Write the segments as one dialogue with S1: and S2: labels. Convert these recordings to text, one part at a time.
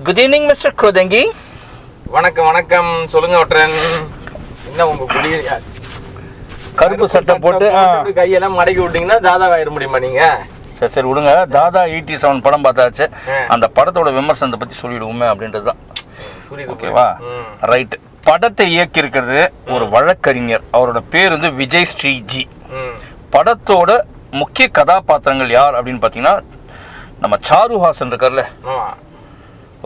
S1: Good evening, Mr. Kodangi.
S2: வணக்கம் வணக்கம் சொல்லுங்க ஒற்றன். என்ன உங்க குடி
S1: கருப்பு சட்டை போட்டு
S2: கையெல்லாம் மடக்கி விட்டீங்கன்னா தாதா ஆயிட முடியுமா நீங்க?
S1: சரி சரி விடுங்க. தாதா 87 படம் பார்த்தாச்சு. அந்த படத்தோட விமர்சனத்தை பத்தி சொல்லிடுவோமே அப்படின்றது தான். ஓகேவா? ரைட். படத்தை இயக்கி இருக்கிறது ஒரு வழக்கறிஞர். அவரோட பேர் வந்து விஜய் ஸ்ரீஜி. படத்தோட முக்கிய கதாபாத்திரங்கள் யார் அப்படின்னு பாத்தீங்கன்னா நம்ம சாருஹாசன் இருக்கார்ல,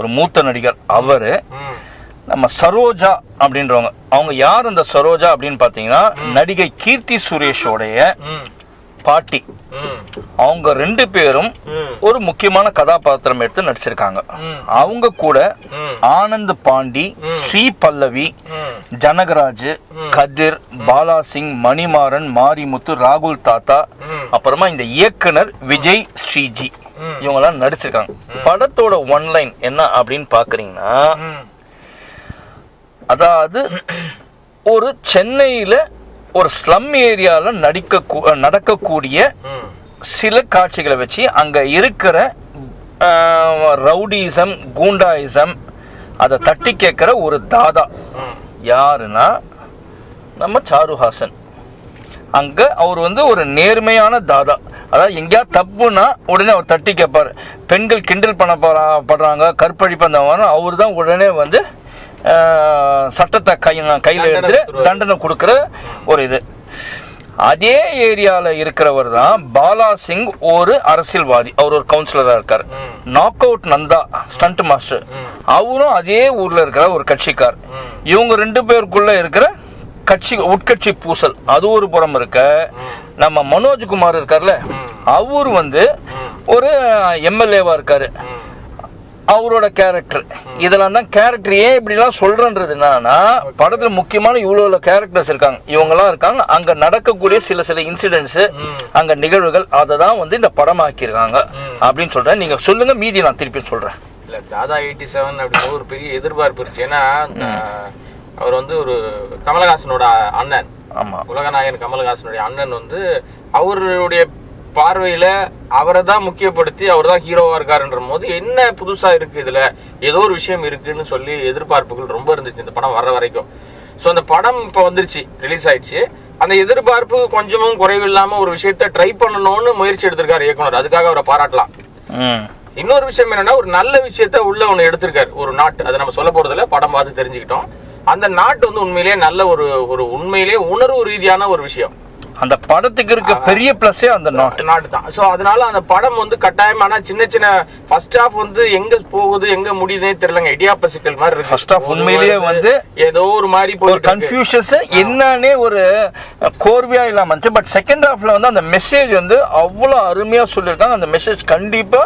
S1: ஒரு மூத்த நடிகர். அவரு நம்ம சரோஜா அப்படின்றவங்க. அவங்க யார் அந்த சரோஜா அப்படின்னு பாத்தீங்கன்னா நடிகை கீர்த்தி சுரேஷோடைய பாட்டி. அவங்க 2 பேரும் ஒரு முக்கியமான கதாபாத்திரம் எடுத்து நடிச்சிருக்காங்க. அவங்க கூட ஆனந்த் பாண்டி, ஸ்ரீ பல்லவி, ஜனகராஜ், கதிர், பாலாசிங், மணிமாறன், மாரிமுத்து, ராகுல் தாத்தா, அப்புறமா இந்த இயக்குனர் விஜய் ஸ்ரீஜி இவங்கெல்லாம் நடிச்சிருக்காங்க. படத்தோட ஒன்லைன் என்ன அப்படின்னு பாக்குறீங்கன்னா, அதாவது ஒரு சென்னையில ஒரு ஸ்லம் ஏரியால நடக்கக்கூடிய சில காட்சிகளை வச்சு அங்க இருக்கிற ரவுடிசம், கூண்டாயிசம் அதை தட்டி கேட்கிற ஒரு தாதா. யாருன்னா நம்ம சாருஹாசன். அங்க அவர் வந்து ஒரு நேர்மையான தாதா. அதாவது எங்கேயா தப்புனா உடனே அவர் தட்டி கேட்பாரு. பெண்கள் கிண்டல் படுறாங்க, கற்பழிப்பு அந்த மாதிரி, அவர் தான் உடனே வந்து சட்டத்தை கையில் எடுத்துட்டு தண்டனை கொடுக்கிற ஒரு இது. அதே ஏரியால இருக்கிறவர் தான் பாலாசிங், ஒரு அரசியல்வாதி. அவர் ஒரு கவுன்சிலரா இருக்காரு. Knock out Nanda stunt master, அவரும் அதே ஊர்ல இருக்கிற ஒரு கட்சிக்கார். இவங்க 2 பேருக்குள்ள இருக்கிற கட்சி உட்கட்சி பூசல் அது ஒரு புறம் இருக்க, நம்ம மனோஜ்குமார் இருக்கார்ல, அவர் வந்து ஒரு எம்எல்ஏவா இருக்காரு. அவரோட கேரக்டர் இதெல்லாம் தான். கேரக்டர் ஏன் இப்படிலாம் சொல்றன்றது என்னன்னா, படத்துல முக்கியமான இவ்வளவு கேரக்டர்ஸ் இருக்காங்க, இவங்கெல்லாம் இருக்காங்க. அங்க நடக்கக்கூடிய சில இன்சிடென்ட்ஸ், அங்க நிகழ்வுகள், அதை தான் வந்து இந்த படம் ஆக்கியிருக்காங்க அப்படின்னு சொல்றேன். நீங்க சொல்லுங்க, மீதி நான் திருப்பி சொல்றேன்.
S2: இல்ல, தாதா 87 அப்படின்னு ஒரு பெரிய எதிர்பார்ப்பு இருந்துச்சு. ஏன்னா அவர் வந்து ஒரு கமலஹாசனோட அண்ணன். ஆமா, உலகநாயகன் கமலஹாசனுடைய அண்ணன். வந்து அவருடைய பார்வையில அவரை தான் முக்கியப்படுத்தி அவர் தான் ஹீரோவா இருக்காருன்ற போது என்ன புதுசா இருக்கு, இதுல ஏதோ ஒரு விஷயம் இருக்குன்னு சொல்லி எதிர்பார்ப்புகள் ரொம்ப இருந்துச்சு இந்த படம் வர்ற வரைக்கும். ஸோ அந்த படம் இப்போ வந்துருச்சு, ரிலீஸ் ஆயிடுச்சு. அந்த எதிர்பார்ப்பு கொஞ்சமும் குறைவில்லாம ஒரு விஷயத்த ட்ரை பண்ணணும்னு முயற்சி எடுத்திருக்காரு இயக்குனர். அதுக்காக அவரை பாராட்டலாம். இன்னொரு விஷயம் என்னன்னா, ஒரு நல்ல விஷயத்த உள்ள ஒண்ணு எடுத்திருக்காரு. ஒரு நாட்டு, அதை நம்ம சொல்ல போறதுல படம் பார்த்து தெரிஞ்சுக்கிட்டோம். அந்த நாட்டு வந்து உண்மையிலேயே நல்ல ஒரு உண்மையிலேயே உணர்வு ரீதியான ஒரு விஷயம்.
S1: அந்த படத்துக்கு இருக்க பெரிய பிளஸே அந்த
S2: நாட்டு தான். சோ அதனால அந்த படம் வந்து கட்டாயமான சின்ன ஃபர்ஸ்ட் ஹாஃப் வந்து எங்க போகுது எங்க முடியுதுன்னு தெரியலங்க. இடியாப்ப சிக்கல் மாதிரி இருக்கு.
S1: ஃபர்ஸ்ட் ஹாஃப் உண்மையிலேயே வந்து
S2: ஏதோ ஒரு மாதிரி
S1: ஒரு கன்ஃபியூஷன்ஸ் என்னன்னே ஒரு கோர்வையா இல்லாம இருந்துச்சு. பட் செகண்ட் ஹாஃப்ல வந்து அந்த மெசேஜ் வந்து அவ்வளவு அருமையா சொல்லியிருக்காங்க. அந்த மெசேஜ் கண்டிப்பா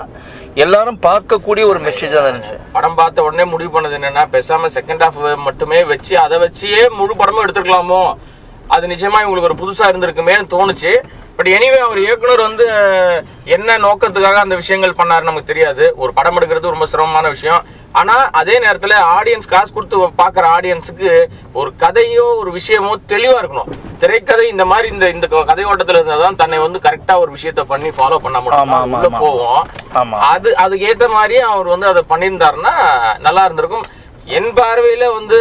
S1: எல்லாரும் பார்க்கக்கூடிய ஒரு மெசேஜா தான் இருந்துச்சு.
S2: படம் பார்த்த உடனே முடிவு பண்ணது என்னன்னா, பேசாம செகண்ட் ஹாஃப் மட்டுமே வச்சு அதை வச்சே முழு படமும் எடுத்துக்கலாமோ, அது நிச்சயமா இவங்களுக்கு ஒரு புதுசா இருந்திருக்குமே தோணுச்சு. பட் எனிவே அவர் இயக்குனர் வந்து என்ன நோக்கத்துக்காக அந்த விஷயங்கள் பண்ணாரு நமக்கு தெரியாது. ஒரு படம் எடுக்கிறது ரொம்ப சிரமமான விஷயம். ஆனா அதே நேரத்துல ஆடியன்ஸ், காசு கொடுத்து பாக்குற ஆடியன்ஸுக்கு ஒரு கதையோ ஒரு விஷயமோ தெளிவா இருக்கணும். திரைக்கதை இந்த மாதிரி இந்த கதையோட்டத்துல இருந்தாதான் தன்னை வந்து கரெக்டா ஒரு விஷயத்த பண்ணி ஃபாலோ பண்ண முடியும், உள்ள போவோம். அதுக்கு ஏத்த மாதிரியே அவர் வந்து அதை பண்ணியிருந்தாருன்னா நல்லா இருந்திருக்கும். என் பார்வையில வந்து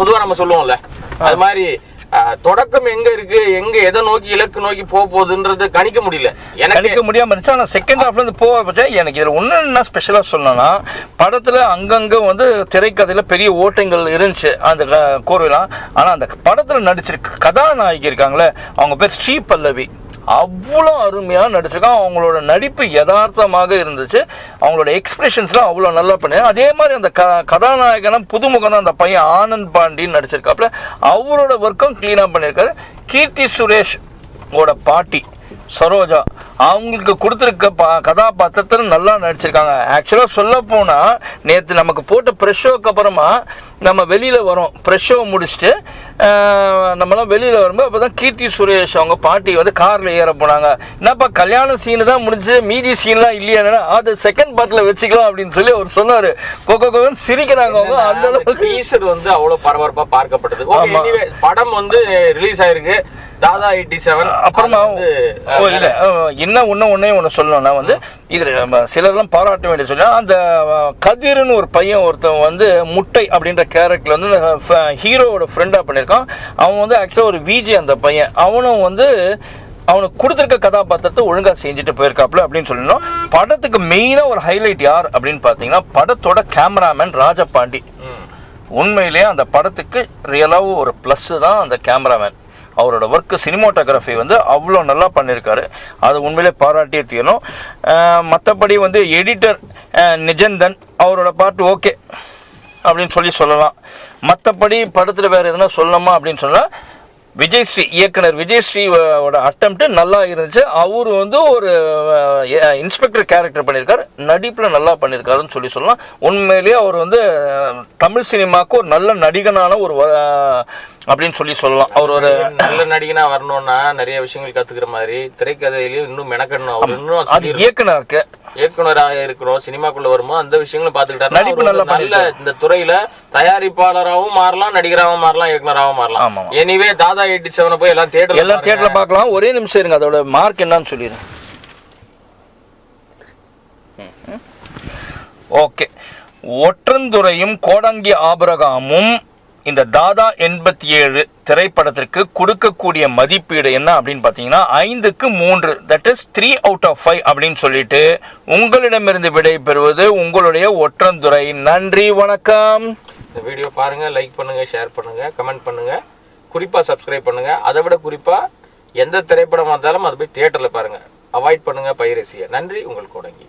S2: பொதுவா நம்ம சொல்லுவோம்ல, அது மாதிரி தொடக்கம் எங்க இருக்கு, எங்க எதை நோக்கி இலக்கு நோக்கி போகுதுன்றது கணிக்க முடியல,
S1: கணிக்க முடியாம இருந்துச்சு. ஆனா செகண்ட் ஹாஃப்ல இருந்து போக எனக்கு இதுல ஒண்ணு என்ன ஸ்பெஷலா சொல்லணும்னா, படத்துல அங்கங்க வந்து திரைக்கதையில பெரிய ஓட்டங்கள் இருந்துச்சு அந்த கோர்வையெல்லாம். ஆனா அந்த படத்துல நடிச்சிருக்க கதாநாயகி இருக்காங்களே, அவங்க பேர் ஸ்ரீ பல்லவி, அவ்வளோ அருமையா நடிச்சிருக்காங்க. அவங்களோட நடிப்பு யதார்த்தமாக இருந்துச்சு. அவங்களோட எக்ஸ்பிரஷன்ஸ்லாம் அவ்வளோ நல்லா பண்ணி, அதே மாதிரி அந்த கதாநாயகனும் புதுமுகம் தான் அந்த பையன் ஆனந்த் பாண்டின்னு நடிச்சிருக்காப்புல. அவரோட ஒர்க்கும் கிளீனா பண்ணியிருக்காரு. கீர்த்தி சுரேஷ் ஓட பாட்டி சரோஜா, அவங்களுக்கு கொடுத்துருக்க கதாபாத்திரத்தில் நல்லா நடிச்சிருக்காங்க. ஆக்சுவலாக சொல்ல போனால் நேற்று நமக்கு போட்ட ப்ரெஷ் ஷோக்கு அப்புறமா நம்ம வெளியில் வரோம். ப்ரெஷ் ஷோ முடிச்சுட்டு நம்மளாம் வெளியில் வரும்போது அப்போ தான் கீர்த்தி சுரேஷ் அவங்க பாட்டி வந்து காரில் ஏற போனாங்க. என்னப்பா கல்யாண சீனு தான் முடிஞ்சு, மீதி சீன்லாம் இல்லையா, அது செகண்ட் பார்ட்டில் வச்சுக்கலாம் அப்படின்னு சொல்லி அவர் சொன்னார். கோகோன்னு சிரிக்கிறாங்க அவங்க. அந்த அளவுக்கு
S2: டீசர் வந்து அவ்வளோ பரபரப்பாக பார்க்கப்பட்டது. படம் வந்து ரிலீஸ் ஆயிருக்கு. தாதா 87.
S1: அப்புறமா இல்ல என்ன ஒன்னே சொல்லணும்னா வந்து இதுல சிலர்லாம் பாராட்ட வேண்டிய சொல்ல, அந்த கதிர்னு ஒரு பையன் ஒருத்தன் வந்து முட்டை அப்படின்ற கேரக்டர்ல வந்து ஹீரோவோட ஃப்ரெண்டா பண்ணியிருக்கான். அவன் வந்து ஆக்சுவலா ஒரு விஜே அந்த பையன். அவனும் வந்து அவனுக்கு கொடுத்துருக்க கதாபாத்திரத்தை ஒழுங்கா செஞ்சுட்டு போயிருக்காப்ல அப்படின்னு சொல்லணும். படத்துக்கு மெயினா ஒரு ஹைலைட் யார் அப்படின்னு பாத்தீங்கன்னா படத்தோட கேமராமேன் ராஜபாண்டி. உண்மையிலேயே அந்த படத்துக்கு ரியலாவும் ஒரு பிளஸ் தான் அந்த கேமராமேன். அவரோட ஒர்க்கு சினிமாட்டோகிராஃபி வந்து அவ்வளோ நல்லா பண்ணியிருக்காரு. அது உண்மையிலே பாராட்டியே தீரணும். மற்றபடி வந்து எடிட்டர் நிஜந்தன் அவரோட பாட்டு ஓகே அப்படின்னு சொல்லலாம். மற்றபடி படத்தில் வேறு எதுனா சொல்லணுமா அப்படின்னு சொன்னால் விஜயஸ்ரீ இயக்குனர் விஜயஸ்ரீயோட அட்டெம்ப்ட் நல்லா இருந்துச்சு. அவரு வந்து ஒரு இன்ஸ்பெக்டர் கேரக்டர் பண்ணியிருக்காரு, நடிப்பில் நல்லா பண்ணியிருக்காருன்னு சொல்லலாம். உண்மையிலேயே அவர் வந்து தமிழ் சினிமாவுக்கு ஒரு நல்ல நடிகனான ஒரு அப்படின்னு சொல்லலாம். அவர் ஒரு
S2: நல்ல நடிகனா வரணும்னா நிறைய விஷயங்கள் கத்துக்கிற மாதிரி திரைக்கதையிலையும் இன்னும் மெனக்கடணும். அவர் இன்னும்
S1: அது
S2: இயக்குனராக இருக்கிறோம், சினிமாக்குள்ள வரும்போது அந்த விஷயங்களும் பாத்துக்கிட்டாரு. நடிப்பு நல்ல இந்த துறையில தயாரிப்பாளராகவும் மாறலாம், நடிகராகவும் மாறலாம், இயக்குனராகவும் மாறலாம். எனிவே தாதா 87 போய் எல்லாம் தியேட்டர்ல
S1: பார்க்கலாம். ஒரே நிமிஷம் இருங்க, அதோட மார்க் என்னன்னு சொல்லிடுறேன். ஓகே, ஒற்றந்துறையும் கோடங்கி ஆபரகாமும் இந்த தாதா 87 திரைப்படத்திற்கு கொடுக்கக்கூடிய மதிப்பீடு என்ன அப்படின்னு பார்த்தீங்கன்னா 5க்கு 3, தட் இஸ் 3 out of 5 அப்படின்னு சொல்லிட்டு உங்களிடமிருந்து விடை பெறுவது உங்களுடைய ஒற்றந்துறை. நன்றி, வணக்கம்.
S2: இந்த வீடியோ பாருங்க, லைக் பண்ணுங்க, ஷேர் பண்ணுங்க, கமெண்ட் பண்ணுங்க, குறிப்பா சப்ஸ்கிரைப் பண்ணுங்க. அதை விட குறிப்பா எந்த திரைப்படம் வந்தாலும் அது போய் தியேட்டர்ல பாருங்க. அவாய்ட் பண்ணுங்க பைரசியை. நன்றி, உங்கள் கோடங்கி.